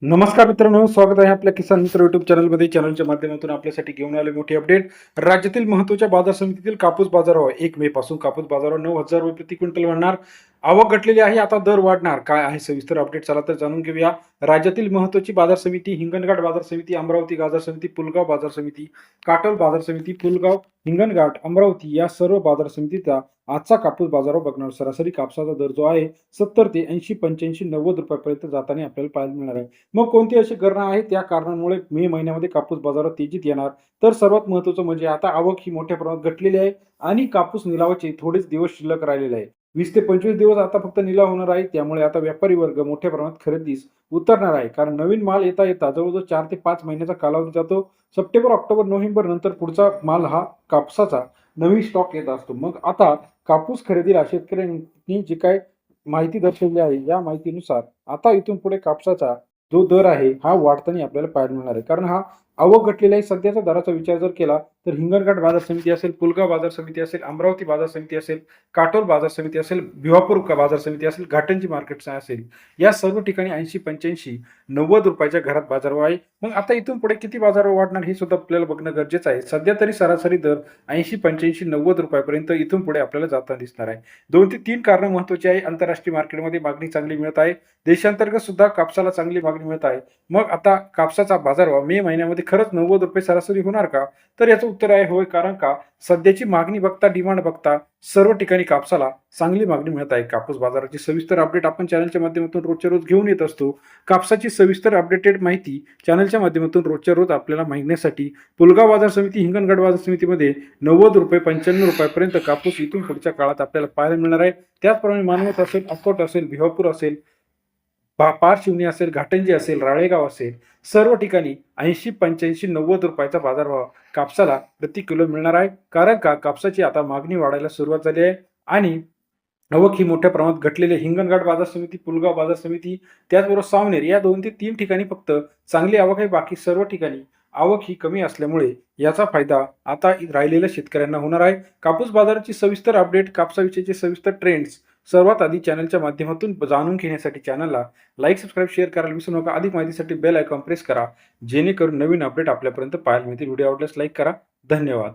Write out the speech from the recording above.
नमस्कार मित्रांनो, स्वागत आहे आपल्या किसान मित्र युट्यूब चॅनलमध्ये. चॅनलच्या माध्यमातून आपल्यासाठी घेऊन आले मोठी अपडेट. राज्यातील महत्त्वाच्या बाजार समितीतील कापूस बाजारभाव 1 मे पासून कापूस बाजारभाव 9,000 रुपये प्रति क्विंटल वाढणार. आवक घटलेली आहे, आता दर वाढणार. काय आहे सविस्तर अपडेट, चला तर जाणून घेऊया. राज्यातील महत्त्वाची बाजार समिती: हिंगणघाट बाजार समिती, अमरावती बाजार समिती, पुलगाव बाजार समिती, काटोल बाजार समिती, पुलगाव, हिंगणघाट, अमरावती या सर्व बाजार समितीचा आजचा कापूस बाजारभाव बघणार. सरासरी कापसाचा दर जो आहे 70 ते 80, 85, 90 रुपयापर्यंत जाताना आपल्याला पाहायला मिळणार आहे. मग कोणती अशी कारणं आहेत त्या कारणांमुळे मे महिन्यामध्ये कापूस बाजारात तेजीत येणार? तर सर्वात महत्त्वाचं म्हणजे आता आवक ही मोठ्या प्रमाणात घटलेली आहे आणि कापूस निलावाचे थोडेच दिवस शिल्लक राहिलेले आहे. 20 ते 25 दिवस आता फक्त निलाव होणार आहे. त्यामुळे आता व्यापारी वर्ग मोठ्या प्रमाणात खरेदीस उतरणार आहे. कारण नवीन माल येता येता जवळजवळ 4 ते 5 महिन्याचा कालावधी जातो. सप्टेंबर, ऑक्टोबर, नोव्हेंबर नंतर पुढचा माल हा कापसाचा नवीन स्टॉक येत असतो. मग आता कापूस खरेदीला शेतकऱ्यांनी जी काय माहिती दर्शवली आहे, या माहितीनुसार आता इथून पुढे कापसाचा जो दर आहे हा वाढताना आपल्याला पाहायला मिळणार आहे. कारण हा आवक घटलेला आहे. सध्याचा दराचा विचार जर केला तर हिंगणघाट बाजार समिती असेल, पुलगाव बाजार समिती असेल, अमरावती बाजार समिती असेल, काटोल बाजार समिती असेल, भिवापूर बाजार समिती असेल, घाटंजी मार्केट असेल, या सर्व ठिकाणी 80, 85, 90 रुपयाच्या घरात बाजारभाव आहे. मग आता इथून पुढे किती बाजारभाव वाढणार हे सुद्धा आपल्याला बघणं गरजेचं आहे. सध्या तरी सरासरी दर 80, 85, 90 रुपयापर्यंत इथून पुढे आपल्याला जाताना दिसणार आहे. 2 ते 3 कारणं महत्त्वाची आहे. आंतरराष्ट्रीय मार्केटमध्ये मागणी चांगली मिळत आहे. देशांतर्गत सुद्धा कापसाला चांगली मागणी मिळत आहे. मग आता कापसाचा बाजारभाव मे महिन्यामध्ये खरंच 90 रुपये सरासरी होणार का? तर याचं उत्तर आहे होय. कारण का सध्याची मागणी बघता, डिमांड बघता सर्व ठिकाणी कापसाला चांगली मागणी मिळत आहे. कापूस बाजाराची सविस्तर अपडेट आपण चॅनलच्या माध्यमातून रोजच्या रोज घेऊन येत असतो. कापसाची सविस्तर अपडेटेड माहिती चॅनलच्या माध्यमातून रोजच्या रोज आपल्याला मागण्यासाठी पुलगाव बाजार समिती, हिंगणघाट बाजार समितीमध्ये 90 रुपये, 95 रुपयापर्यंत कापूस इथून पुढच्या काळात आपल्याला पाहायला मिळणार आहे. त्याचप्रमाणे मानवत असेल, अकोट असेल, भिवापूर असेल, पारशिवनी असेल, घाटंजी असेल, राळेगाव असेल, सर्व ठिकाणी 80, 85, 90 रुपयाचा बाजारभाव कापसाला प्रति किलो मिळणार आहे. कारण का कापसाची आता मागणी वाढायला सुरुवात झाली आहे आणि आवक ही मोठ्या प्रमाणात घटलेली आहे. हिंगणघाट बाजार समिती, पुलगाव बाजार समिती, त्याचबरोबर सावनेर या 2 ते 3 ठिकाणी फक्त चांगली आवक आहे. बाकी सर्व ठिकाणी आवक ही कमी असल्यामुळे याचा फायदा आता राहिलेल्या शेतकऱ्यांना होणार आहे. कापूस बाजाराची सविस्तर अपडेट, कापसाविषयीचे सविस्तर ट्रेंड्स सर्वात आधी चॅनलच्या माध्यमातून जाणून घेण्यासाठी चॅनलला लाईक, सबस्क्राईब, शेअर करायला विसरू नका. अधिक माहितीसाठी बेल आयकॉन प्रेस करा, जेणेकरून नवीन अपडेट आपल्यापर्यंत पाहायला मिळतील. व्हिडिओ आवडल्यास लाईक करा. धन्यवाद.